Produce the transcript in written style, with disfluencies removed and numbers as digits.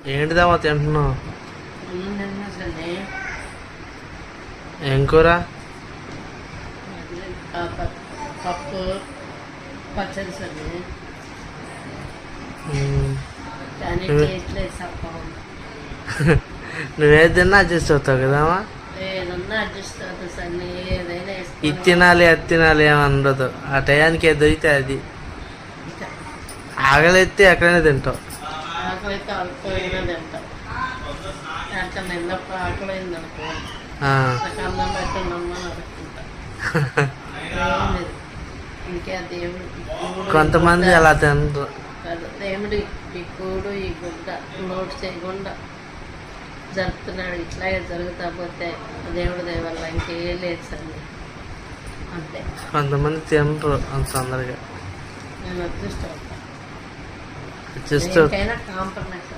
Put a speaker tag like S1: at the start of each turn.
S1: ఏంటిదామా తింటున్నావు?
S2: సరే
S1: ఏం కూర?
S2: పప్పు పచ్చడి సరే కానీ టేస్ట్ లేదు సప్ప.
S1: నువ్వేది తిన్నా అడ్జస్ట్ అవుతావు కదమ్మా.
S2: ఏదన్నా అడ్జస్ట్ అవుతుంది సార్, ఏదైనా
S1: ఇది తినాలి అది తినాలి ఏమి ఉండదు. ఆ టయానికి ఏది దొరికితే అది. ఆకలిస్తే ఎక్కడైనా తింటావు.
S2: ఆకలితే ఆకుపోయినా తింటాం. అక్కడ నిన్నప్పుడు ఆకలింది అనుకో అన్నం పెట్టండమ్మా అనుకుంటా. ఇంకే దేవుడు
S1: కొంతమంది అలా తినరు.
S2: దేవుడు ఈ కూడు ఈ గుడ్డ నోటు చేయకుండా జరుపుతున్నాడు. ఇట్లాగే జరుగుతా పోతే దేవుడి దయ వల్ల ఇంకేం లేదు సార్. అంతే.
S1: కొంతమంది తినరు అంత తొందరగా.
S2: నేను అదృష్టం
S1: అడ్జస్ట్
S2: కాంప్రమైజ్